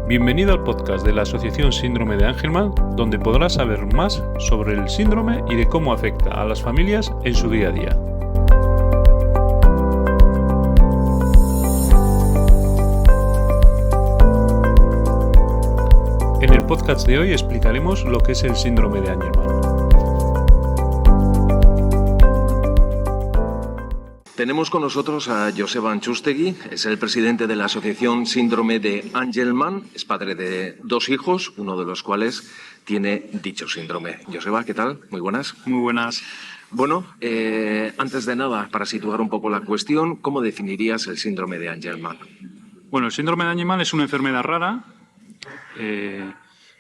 Bienvenido al podcast de la Asociación Síndrome de Angelman, donde podrás saber más sobre el síndrome y de cómo afecta a las familias en su día a día. En el podcast de hoy explicaremos lo que es el síndrome de Angelman. Tenemos con nosotros a Joseba Antxustegui, es el presidente de la Asociación Síndrome de Angelman, es padre de 2 hijos, uno de los cuales tiene dicho síndrome. Joseba, ¿qué tal? Muy buenas. Muy buenas. Bueno, antes de nada, para situar un poco la cuestión, ¿cómo definirías el síndrome de Angelman? Bueno, el síndrome de Angelman es una enfermedad rara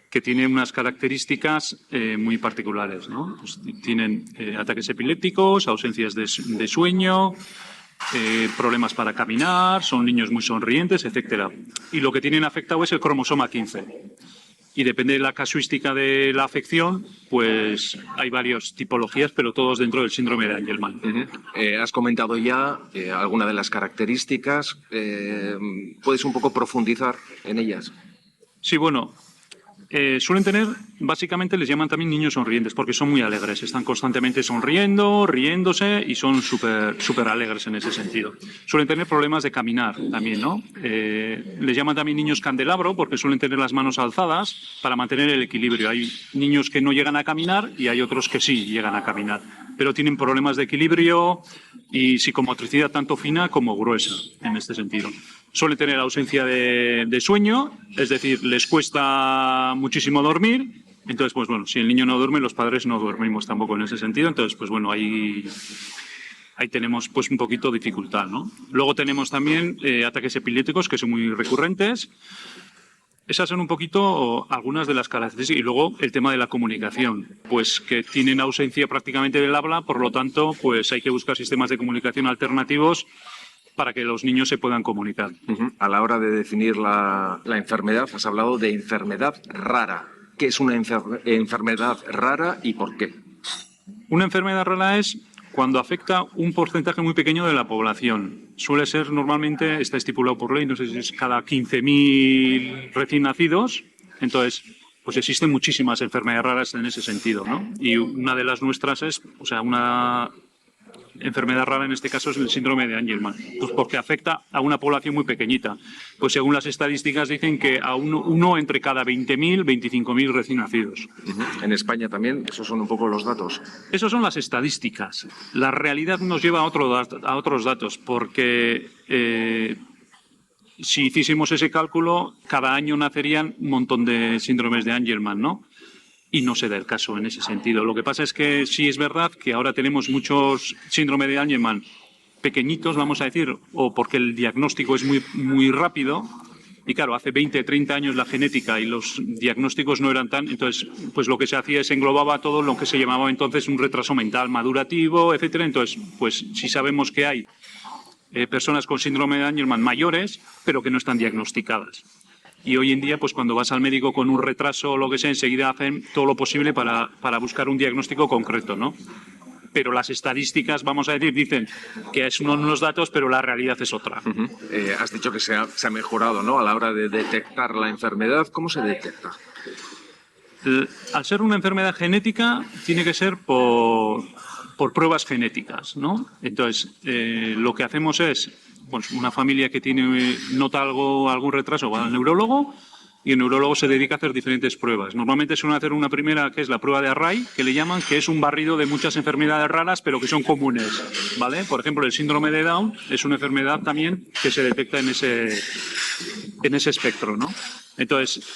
que tiene unas características muy particulares, ¿no? Pues tienen ataques epilépticos, ausencias de sueño, problemas para caminar, son niños muy sonrientes, etcétera. Y lo que tienen afectado es el cromosoma 15. Y depende de la casuística de la afección, pues hay varias tipologías, pero todos dentro del síndrome de Angelman. Has comentado ya algunas de las características. ¿Puedes un poco profundizar en ellas? Sí, bueno. Suelen tener, básicamente les llaman también niños sonrientes, porque son muy alegres, están constantemente sonriendo, riéndose y son súper alegres en ese sentido. Suelen tener problemas de caminar también, ¿no? Les llaman también niños candelabro, porque suelen tener las manos alzadas para mantener el equilibrio. Hay niños que no llegan a caminar y hay otros que sí llegan a caminar, pero tienen problemas de equilibrio y psicomotricidad tanto fina como gruesa en este sentido. Suelen tener ausencia de sueño, es decir, les cuesta muchísimo dormir. Entonces, pues bueno, si el niño no duerme, los padres no dormimos tampoco en ese sentido. Entonces, pues bueno, ahí tenemos pues un poquito de dificultad, ¿no? Luego tenemos también ataques epilépticos que son muy recurrentes. Esas son un poquito algunas de las características. Y luego el tema de la comunicación, pues que tienen ausencia prácticamente del habla, por lo tanto, pues hay que buscar sistemas de comunicación alternativos para que los niños se puedan comunicar. A la hora de definir la enfermedad, has hablado de enfermedad rara. ¿Qué es una enfermedad rara y por qué? Una enfermedad rara es cuando afecta un porcentaje muy pequeño de la población. Suele ser normalmente, está estipulado por ley, no sé si es cada 15.000 recién nacidos. Entonces, pues existen muchísimas enfermedades raras en ese sentido, ¿no? Y una de las nuestras es, una enfermedad rara en este caso es el síndrome de Angelman, pues porque afecta a una población muy pequeñita. Pues según las estadísticas dicen que a uno entre cada 20.000, 25.000 recién nacidos. En España también, esos son un poco los datos. Esos son las estadísticas. La realidad nos lleva a otros datos, porque si hiciésemos ese cálculo, cada año nacerían un montón de síndromes de Angelman, ¿no? Y no se da el caso en ese sentido. Lo que pasa es que sí es verdad que ahora tenemos muchos síndrome de Angelman pequeñitos, vamos a decir, o porque el diagnóstico es muy rápido. Y claro, hace 20, 30 años la genética y los diagnósticos no eran tan... Entonces, pues lo que se hacía es englobaba todo lo que se llamaba entonces un retraso mental madurativo, etcétera. Entonces, pues sí sabemos que hay personas con síndrome de Angelman mayores, pero que no están diagnosticadas. Y hoy en día, pues cuando vas al médico con un retraso o lo que sea, enseguida hacen todo lo posible para buscar un diagnóstico concreto, ¿no? Pero las estadísticas, vamos a decir, dicen que es uno de los datos, pero la realidad es otra. Has dicho que se ha mejorado, ¿no? A la hora de detectar la enfermedad, ¿cómo se detecta? Al ser una enfermedad genética, tiene que ser por pruebas genéticas, ¿no? Entonces, lo que hacemos es... Pues una familia que nota algún retraso va al neurólogo y el neurólogo se dedica a hacer diferentes pruebas. Normalmente suelen hacer una primera que es la prueba de Array, que le llaman, que es un barrido de muchas enfermedades raras, pero que son comunes, ¿vale? Por ejemplo, el síndrome de Down es una enfermedad también que se detecta en ese espectro, ¿no? Entonces,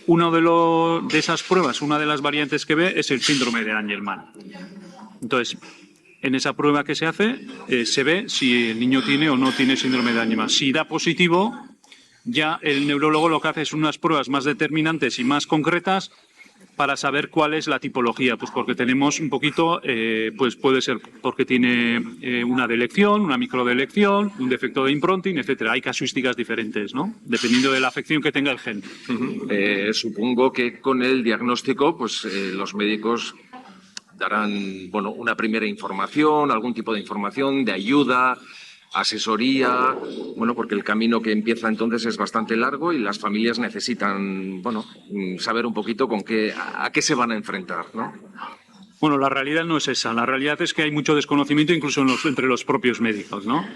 de esas pruebas, una de las variantes que ve es el síndrome de Angelman. Entonces, en esa prueba que se hace, se ve si el niño tiene o no tiene síndrome de Angelman. Si da positivo, ya el neurólogo lo que hace es unas pruebas más determinantes y más concretas para saber cuál es la tipología. Pues porque tenemos un poquito, pues puede ser porque tiene una delección, una microdelección, un defecto de impronting, etcétera. Hay casuísticas diferentes, ¿no? Dependiendo de la afección que tenga el gen. Supongo que con el diagnóstico, pues los médicos darán, una primera información, algún tipo de información, de ayuda. asesoría, bueno, porque el camino que empieza entonces es bastante largo y las familias necesitan, bueno, saber un poquito a qué se van a enfrentar, ¿no? Bueno, la realidad no es esa. La realidad es que hay mucho desconocimiento incluso entre los propios médicos, ¿no?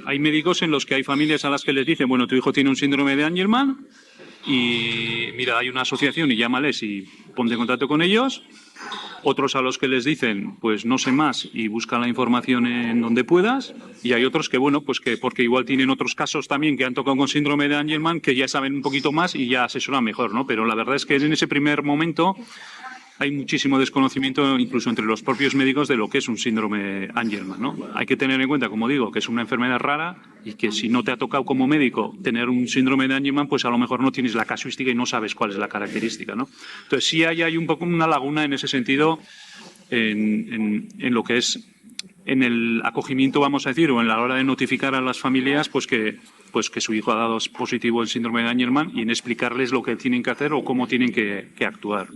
Hay médicos en los que hay familias a las que les dicen, bueno, tu hijo tiene un síndrome de Angelman y mira, hay una asociación y llámales y ponte en contacto con ellos. Otros a los que les dicen, pues no sé más y busca la información en donde puedas. Y hay otros que, bueno, pues que porque igual tienen otros casos también que han tocado con síndrome de Angelman que ya saben un poquito más y ya asesoran mejor, ¿no? Pero la verdad es que en ese primer momento hay muchísimo desconocimiento incluso entre los propios médicos de lo que es un síndrome Angelman, ¿no? Hay que tener en cuenta, como digo, que es una enfermedad rara y que si no te ha tocado como médico tener un síndrome de Angelman, pues a lo mejor no tienes la casuística y no sabes cuál es la característica, ¿no? Entonces sí hay un poco una laguna en ese sentido en lo que es en el acogimiento, vamos a decir, o en la hora de notificar a las familias, pues que su hijo ha dado positivo el síndrome de Angelman y en explicarles lo que tienen que hacer o cómo tienen que actuar.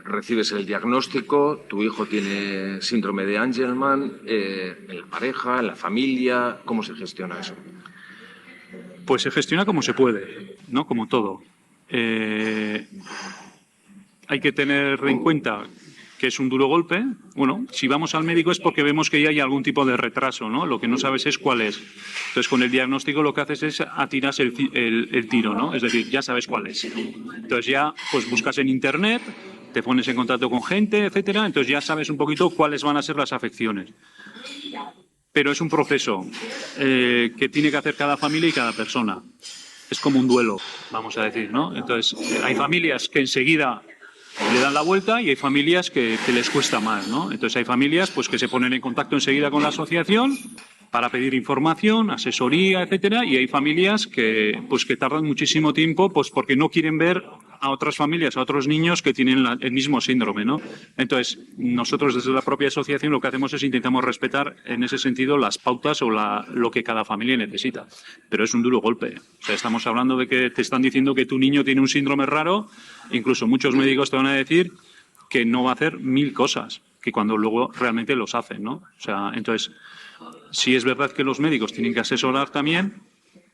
Recibes el diagnóstico, tu hijo tiene síndrome de Angelman, en la pareja, en la familia, ¿cómo se gestiona eso? Pues se gestiona como se puede, ¿no? Como todo. Hay que tener en cuenta que es un duro golpe. Bueno, si vamos al médico es porque vemos que ya hay algún tipo de retraso, ¿no? Lo que no sabes es cuál es. Entonces, con el diagnóstico lo que haces es atiras el tiro, ¿no? Es decir, ya sabes cuál es. Entonces ya, pues buscas en Internet, te pones en contacto con gente, etcétera, entonces ya sabes un poquito cuáles van a ser las afecciones. Pero es un proceso que tiene que hacer cada familia y cada persona. Es como un duelo, vamos a decir, ¿no? Entonces, hay familias que enseguida le dan la vuelta y hay familias que les cuesta más, ¿no? Entonces hay familias pues que se ponen en contacto enseguida con la asociación para pedir información, asesoría, etcétera, y hay familias que tardan muchísimo tiempo pues porque no quieren ver a otras familias, a otros niños que tienen el mismo síndrome, ¿no? Entonces, nosotros desde la propia asociación lo que hacemos es intentamos respetar en ese sentido las pautas o lo que cada familia necesita. Pero es un duro golpe. O sea, estamos hablando de que te están diciendo que tu niño tiene un síndrome raro, incluso muchos médicos te van a decir que no va a hacer 1000 cosas, que cuando luego realmente los hacen, ¿no? O sea, entonces, sí es verdad que los médicos tienen que asesorar también,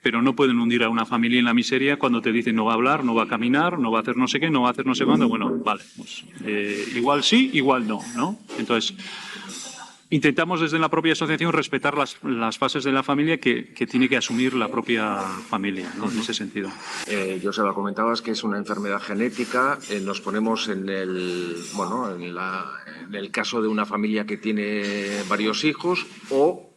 pero no pueden hundir a una familia en la miseria cuando te dicen no va a hablar, no va a caminar, no va a hacer no sé qué, no va a hacer no sé cuándo. Bueno, vale, pues igual sí, igual no, ¿no? Entonces, intentamos desde la propia asociación respetar las fases de la familia que tiene que asumir la propia familia, ¿no? En ese sentido. Joseba, comentabas que es una enfermedad genética. Nos ponemos en el caso de una familia que tiene varios hijos o,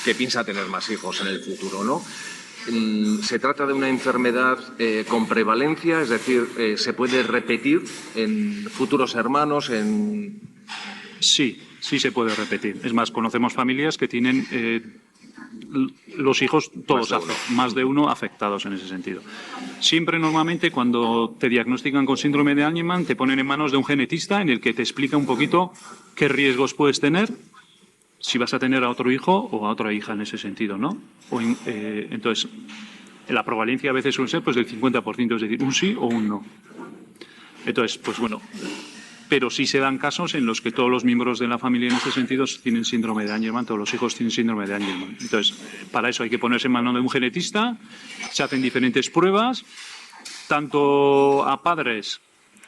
que piensa tener más hijos en el futuro, ¿no? Se trata de una enfermedad con prevalencia, es decir, ¿se puede repetir en futuros hermanos? Sí se puede repetir. Es más, conocemos familias que tienen los hijos todos más de uno afectados en ese sentido. Siempre normalmente cuando te diagnostican con síndrome de Angelman te ponen en manos de un genetista en el que te explica un poquito qué riesgos puedes tener si vas a tener a otro hijo o a otra hija en ese sentido, ¿no? Entonces, la prevalencia a veces suele ser pues del 50%, es decir, un sí o un no. Entonces, pues bueno, pero sí se dan casos en los que todos los miembros de la familia en ese sentido tienen síndrome de Angelman, todos los hijos tienen síndrome de Angelman. Entonces, para eso hay que ponerse en manos de un genetista, se hacen diferentes pruebas, tanto a padres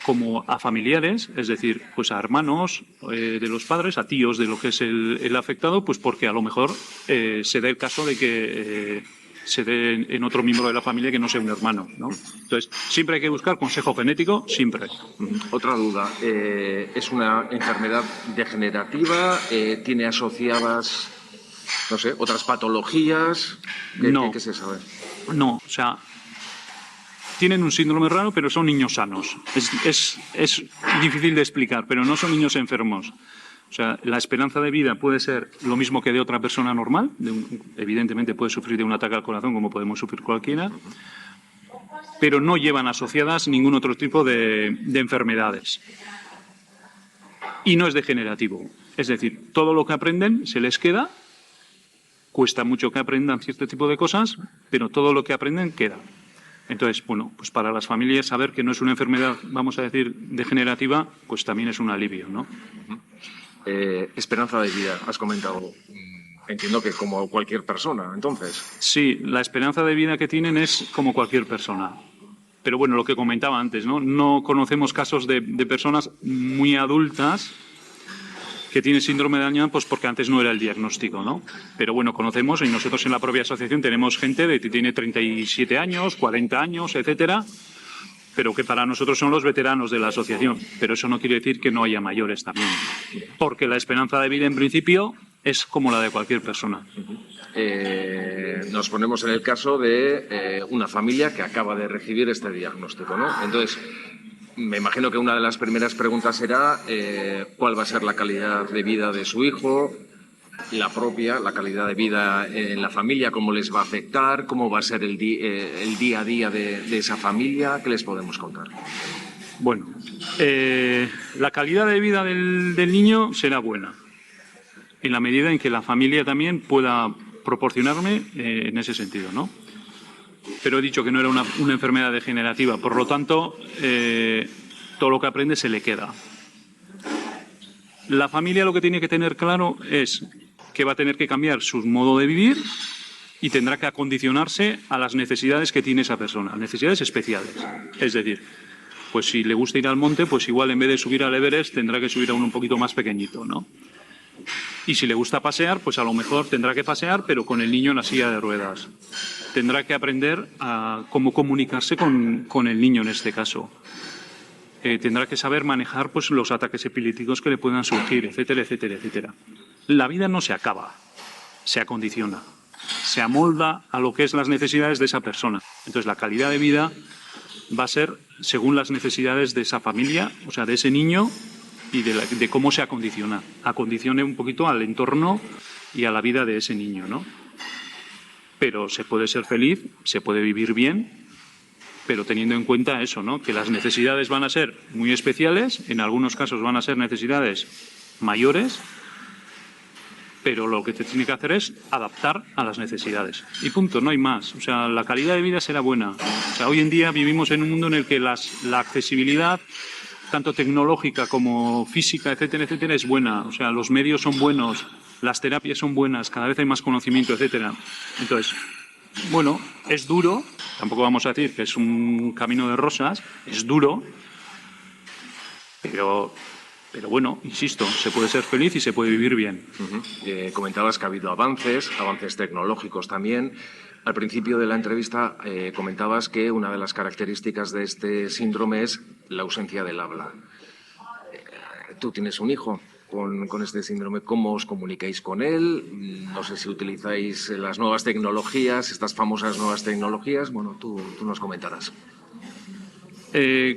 como a familiares, es decir, pues a hermanos de los padres, a tíos de lo que es el afectado, pues porque a lo mejor se da el caso de que se dé en otro miembro de la familia que no sea un hermano, ¿no? Entonces, siempre hay que buscar consejo genético, siempre. Otra duda, ¿es una enfermedad degenerativa? ¿Tiene asociadas, no sé, otras patologías? ¿Qué se sabe? No, o sea, tienen un síndrome raro, pero son niños sanos. Es difícil de explicar, pero no son niños enfermos. O sea, la esperanza de vida puede ser lo mismo que de otra persona normal. Evidentemente puede sufrir de un ataque al corazón como podemos sufrir cualquiera, pero no llevan asociadas ningún otro tipo de enfermedades. Y no es degenerativo. Es decir, todo lo que aprenden se les queda. Cuesta mucho que aprendan cierto tipo de cosas, pero todo lo que aprenden queda. Entonces, bueno, pues para las familias saber que no es una enfermedad, vamos a decir, degenerativa, pues también es un alivio, ¿no? Esperanza de vida, has comentado. Entiendo que como cualquier persona, entonces. Sí, la esperanza de vida que tienen es como cualquier persona. Pero bueno, lo que comentaba antes, ¿no? No conocemos casos de personas muy adultas que tienen síndrome de Angelman, pues porque antes no era el diagnóstico, ¿no? Pero bueno, conocemos, y nosotros en la propia asociación tenemos gente que tiene 37 años, 40 años, etcétera, pero que para nosotros son los veteranos de la asociación. Pero eso no quiere decir que no haya mayores también, porque la esperanza de vida en principio es como la de cualquier persona. Nos ponemos en el caso de una familia que acaba de recibir este diagnóstico, ¿no? Entonces, me imagino que una de las primeras preguntas será cuál va a ser la calidad de vida de su hijo, la calidad de vida en la familia, cómo les va a afectar, cómo va a ser el día a día de esa familia, ¿qué les podemos contar? Bueno, la calidad de vida del niño será buena, en la medida en que la familia también pueda proporcionarme en ese sentido, ¿no? Pero he dicho que no era una enfermedad degenerativa, por lo tanto, todo lo que aprende se le queda. La familia lo que tiene que tener claro es que va a tener que cambiar su modo de vivir y tendrá que acondicionarse a las necesidades que tiene esa persona, necesidades especiales. Es decir, pues si le gusta ir al monte, pues igual en vez de subir al Everest tendrá que subir a uno un poquito más pequeñito, ¿no? Y si le gusta pasear, pues a lo mejor tendrá que pasear, pero con el niño en la silla de ruedas. Tendrá que aprender a cómo comunicarse con el niño en este caso. Tendrá que saber manejar pues, los ataques epilépticos que le puedan surgir, etcétera, etcétera, etcétera. La vida no se acaba, se acondiciona, se amolda a lo que es las necesidades de esa persona. Entonces la calidad de vida va a ser según las necesidades de esa familia, o sea, de ese niño y de cómo se acondicione un poquito al entorno y a la vida de ese niño, ¿no? Pero se puede ser feliz, se puede vivir bien, pero teniendo en cuenta eso, ¿no? Que las necesidades van a ser muy especiales, en algunos casos van a ser necesidades mayores, pero lo que te tiene que hacer es adaptar a las necesidades. Y punto, no hay más. O sea, la calidad de vida será buena. O sea, hoy en día vivimos en un mundo en el que la accesibilidad, tanto tecnológica como física, etcétera, etcétera, es buena. O sea, los medios son buenos, las terapias son buenas, cada vez hay más conocimiento, etcétera. Entonces, bueno, es duro, tampoco vamos a decir que es un camino de rosas, es duro, pero bueno, insisto, se puede ser feliz y se puede vivir bien. Comentabas que ha habido avances tecnológicos también. Al principio de la entrevista comentabas que una de las características de este síndrome es la ausencia del habla. Tú tienes un hijo con este síndrome. ¿Cómo os comunicáis con él? No sé si utilizáis las nuevas tecnologías, estas famosas nuevas tecnologías. Bueno, tú nos comentarás.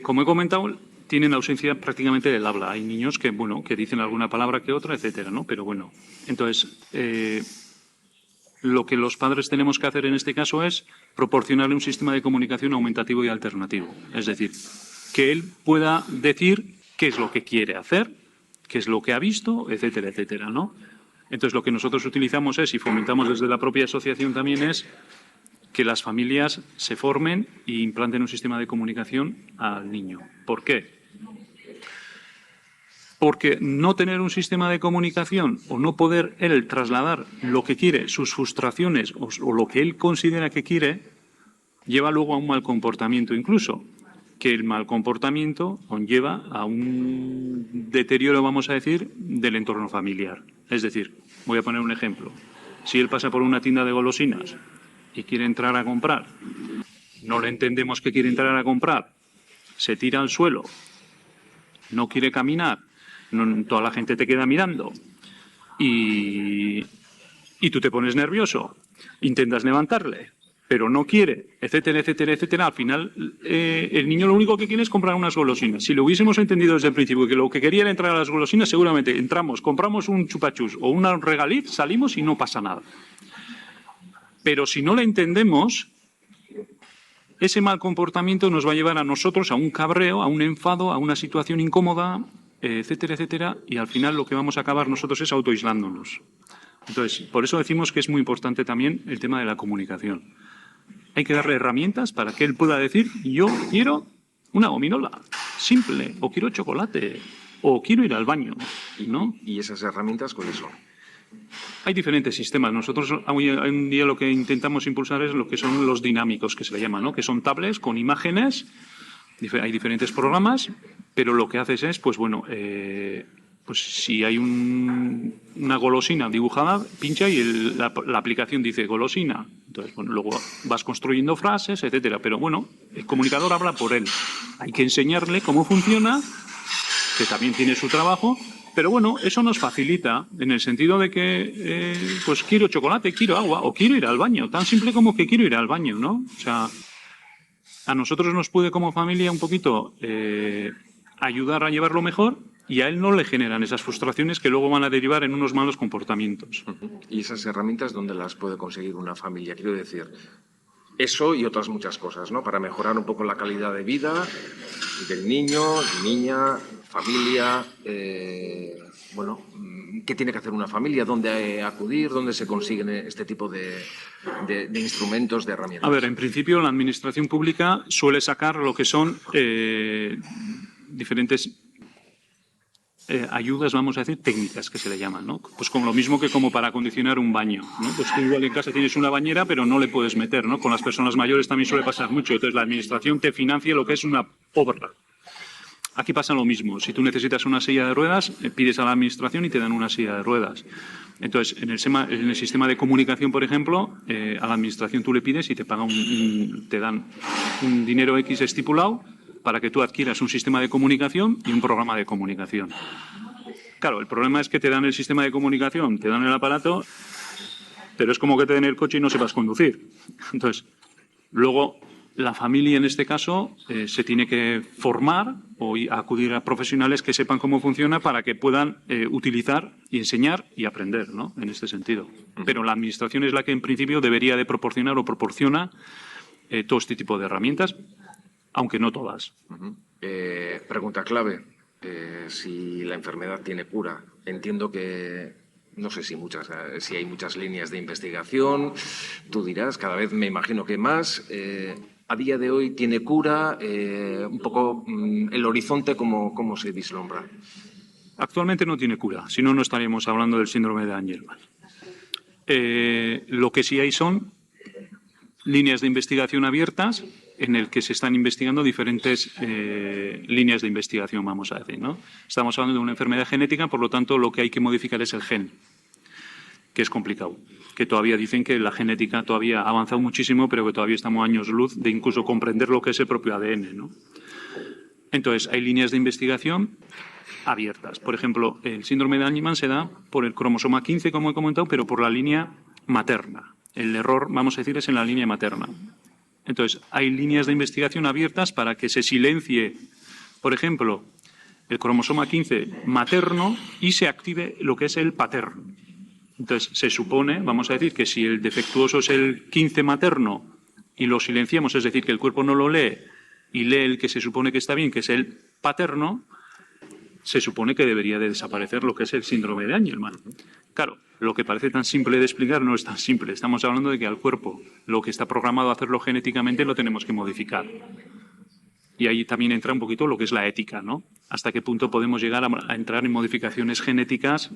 Como he comentado, tienen ausencia prácticamente del habla. Hay niños que, bueno, que dicen alguna palabra que otra, etcétera, ¿no? Pero bueno, entonces, lo que los padres tenemos que hacer en este caso es proporcionarle un sistema de comunicación aumentativo y alternativo. Es decir, que él pueda decir qué es lo que quiere hacer, qué es lo que ha visto, etcétera, etcétera, ¿no? Entonces, lo que nosotros utilizamos es, y fomentamos desde la propia asociación también, es que las familias se formen e implanten un sistema de comunicación al niño. ¿Por qué? Porque no tener un sistema de comunicación o no poder él trasladar lo que quiere, sus frustraciones o lo que él considera que quiere, lleva luego a un mal comportamiento incluso, que el mal comportamiento conlleva a un deterioro, vamos a decir, del entorno familiar. Es decir, voy a poner un ejemplo. Si él pasa por una tienda de golosinas y quiere entrar a comprar, no le entendemos que quiere entrar a comprar, se tira al suelo, no quiere caminar, toda la gente te queda mirando y tú te pones nervioso, intentas levantarle, pero no quiere, etcétera, etcétera, etcétera. Al final, el niño lo único que quiere es comprar unas golosinas. Si lo hubiésemos entendido desde el principio que lo que quería era entrar a las golosinas, seguramente entramos, compramos un chupachus o un regaliz, salimos y no pasa nada. Pero si no la entendemos, ese mal comportamiento nos va a llevar a nosotros a un cabreo, a un enfado, a una situación incómoda, etcétera, etcétera, y al final lo que vamos a acabar nosotros es autoaislándonos. Entonces, por eso decimos que es muy importante también el tema de la comunicación. Hay que darle herramientas para que él pueda decir, yo quiero una gominola, simple, o quiero chocolate, o quiero ir al baño. ¿no? ¿Y esas herramientas cuáles son? Hay diferentes sistemas. Nosotros hoy en día lo que intentamos impulsar es lo que son los dinámicos, que se le llama, ¿no? Que son tablets con imágenes. Hay diferentes programas, pero lo que haces es, pues bueno, pues si hay una golosina dibujada, pincha y la aplicación dice golosina. Entonces, bueno, luego vas construyendo frases, etcétera. Pero bueno, el comunicador habla por él. Hay que enseñarle cómo funciona, que también tiene su trabajo. Pero bueno, eso nos facilita en el sentido de que, pues quiero chocolate, quiero agua o quiero ir al baño. Tan simple como que quiero ir al baño, ¿no? O sea, a nosotros nos puede como familia un poquito ayudar a llevarlo mejor y a él no le generan esas frustraciones que luego van a derivar en unos malos comportamientos. ¿Y esas herramientas dónde las puede conseguir una familia? Quiero decir, eso y otras muchas cosas, ¿no? Para mejorar un poco la calidad de vida del niño, niña, familia, bueno, ¿qué tiene que hacer una familia? ¿Dónde acudir? ¿Dónde se consiguen este tipo de instrumentos, de herramientas? A ver, en principio la administración pública suele sacar lo que son diferentes ayudas, vamos a decir, técnicas que se le llaman, ¿no? Pues como lo mismo que como para acondicionar un baño, ¿no? Pues tú igual en casa tienes una bañera, pero no le puedes meter, ¿no? Con las personas mayores también suele pasar mucho. Entonces la administración te financia lo que es una obra. Aquí pasa lo mismo. Si tú necesitas una silla de ruedas, pides a la administración y te dan una silla de ruedas. Entonces, en el sistema de comunicación, por ejemplo, a la administración tú le pides y te pagan te dan un dinero X estipulado para que tú adquieras un sistema de comunicación y un programa de comunicación. Claro, el problema es que te dan el sistema de comunicación, te dan el aparato, pero es como que te den el coche y no sepas conducir. Entonces, luego la familia en este caso se tiene que formar o acudir a profesionales que sepan cómo funciona para que puedan utilizar y enseñar y aprender, ¿no? En este sentido. Pero la administración es la que en principio debería de proporcionar o proporciona todo este tipo de herramientas, aunque no todas. Pregunta clave. Si la enfermedad tiene cura. Entiendo que no sé si hay muchas líneas de investigación. Tú dirás, cada vez me imagino que más. A día de hoy tiene cura, un poco el horizonte, ¿cómo se vislumbra? Actualmente no tiene cura, si no, no estaríamos hablando del síndrome de Angelman. Lo que sí hay son líneas de investigación abiertas en el que se están investigando diferentes líneas de investigación, vamos a decir, ¿no? Estamos hablando de una enfermedad genética, por lo tanto, lo que hay que modificar es el gen, que es complicado. Que todavía dicen que la genética todavía ha avanzado muchísimo, pero que todavía estamos años luz de incluso comprender lo que es el propio ADN, ¿no? Entonces, hay líneas de investigación abiertas. Por ejemplo, el síndrome de Angelman se da por el cromosoma 15, como he comentado, pero por la línea materna. El error, vamos a decir, es en la línea materna. Entonces, hay líneas de investigación abiertas para que se silencie, por ejemplo, el cromosoma 15 materno y se active lo que es el paterno. Entonces, se supone, vamos a decir, que si el defectuoso es el 15 materno y lo silenciamos, es decir, que el cuerpo no lo lee y lee el que se supone que está bien, que es el paterno, se supone que debería de desaparecer lo que es el síndrome de Angelman. Claro, lo que parece tan simple de explicar no es tan simple. Estamos hablando de que al cuerpo lo que está programado a hacerlo genéticamente lo tenemos que modificar. Y ahí también entra un poquito lo que es la ética, ¿no? Hasta qué punto podemos llegar a entrar en modificaciones genéticas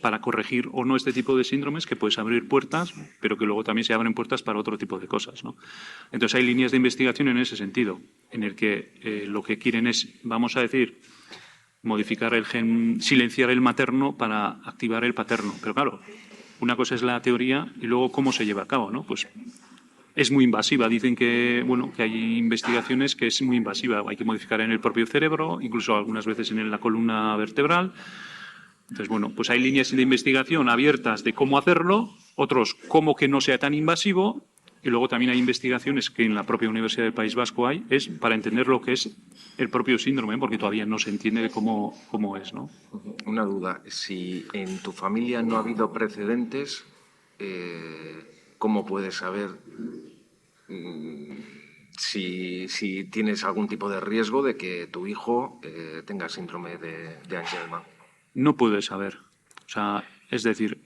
para corregir o no este tipo de síndromes, que puedes abrir puertas, pero que luego también se abren puertas para otro tipo de cosas, ¿no? Entonces hay líneas de investigación en ese sentido, en el que lo que quieren es, vamos a decir, modificar el gen, silenciar el materno para activar el paterno. Pero claro, una cosa es la teoría y luego cómo se lleva a cabo, ¿no? Pues es muy invasiva. Dicen que, bueno, que hay investigaciones que es muy invasiva. Hay que modificar en el propio cerebro, incluso algunas veces en la columna vertebral. Entonces, bueno, pues hay líneas de investigación abiertas de cómo hacerlo, otros cómo que no sea tan invasivo, y luego también hay investigaciones que en la propia Universidad del País Vasco es para entender lo que es el propio síndrome, porque todavía no se entiende cómo es, ¿no? Una duda, si en tu familia no ha habido precedentes, ¿cómo puedes saber si tienes algún tipo de riesgo de que tu hijo tenga síndrome de Angelman? No puedes saber. O sea, es decir,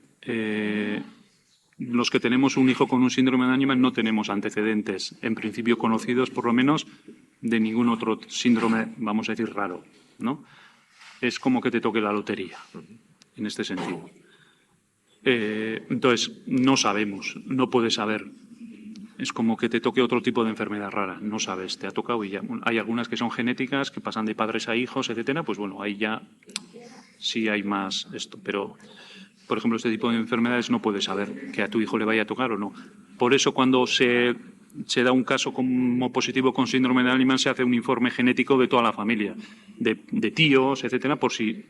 los que tenemos un hijo con un síndrome de Angelman no tenemos antecedentes, en principio conocidos por lo menos, de ningún otro síndrome, vamos a decir, raro, ¿no? es como que te toque la lotería, en este sentido. Entonces, no sabemos, no puedes saber. Es como que te toque otro tipo de enfermedad rara, no sabes, te ha tocado y ya. Hay algunas que son genéticas, que pasan de padres a hijos, etcétera, pues bueno, ahí ya sí hay más esto, pero por ejemplo, este tipo de enfermedades no puedes saber que a tu hijo le vaya a tocar o no. Por eso cuando se da un caso como positivo con síndrome de Angelman, se hace un informe genético de toda la familia, de tíos, etcétera, por si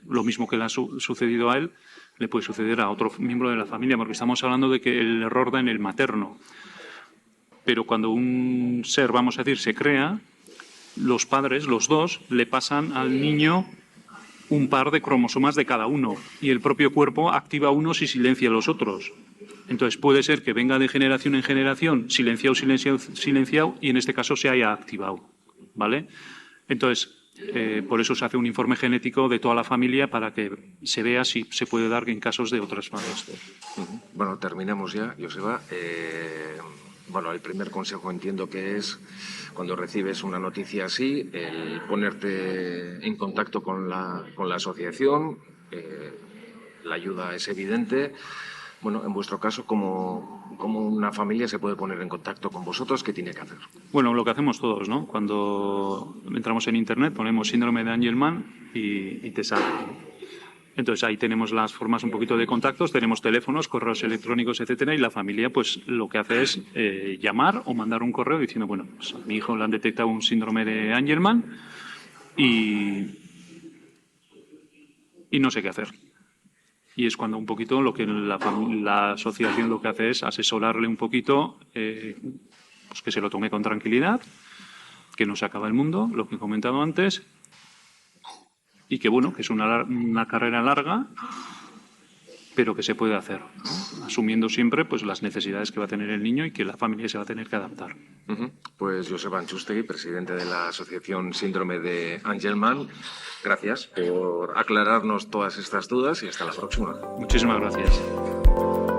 lo mismo que le ha sucedido a él le puede suceder a otro miembro de la familia, porque estamos hablando de que el error da en el materno. Pero cuando un ser, vamos a decir, se crea, los padres, los dos, le pasan al niño un par de cromosomas de cada uno y el propio cuerpo activa unos y silencia los otros. Entonces puede ser que venga de generación en generación, silenciado, silenciado, silenciado, y en este caso se haya activado, ¿vale? Entonces, por eso se hace un informe genético de toda la familia para que se vea si se puede dar en casos de otras familias. Bueno, terminamos ya, Joseba. Bueno, el primer consejo entiendo que es, cuando recibes una noticia así, el ponerte en contacto con la asociación. La ayuda es evidente. Bueno, en vuestro caso, ¿cómo una familia se puede poner en contacto con vosotros? ¿Qué tiene que hacer? Bueno, lo que hacemos todos, ¿no? Cuando entramos en Internet, ponemos síndrome de Angelman y te sale. Entonces ahí tenemos las formas un poquito de contactos, tenemos teléfonos, correos electrónicos, etcétera, y la familia pues lo que hace es llamar o mandar un correo diciendo, bueno, pues a mi hijo le han detectado un síndrome de Angelman y no sé qué hacer. Y es cuando un poquito lo que la asociación lo que hace es asesorarle un poquito, pues que se lo tome con tranquilidad, que no se acaba el mundo, lo que he comentado antes, y que bueno, que es una carrera larga, pero que se puede hacer, ¿no? Asumiendo siempre pues las necesidades que va a tener el niño y que la familia se va a tener que adaptar. Pues Joseba Antxustegui, presidente de la Asociación Síndrome de Angelman, gracias por aclararnos todas estas dudas y hasta la próxima. Muchísimas gracias.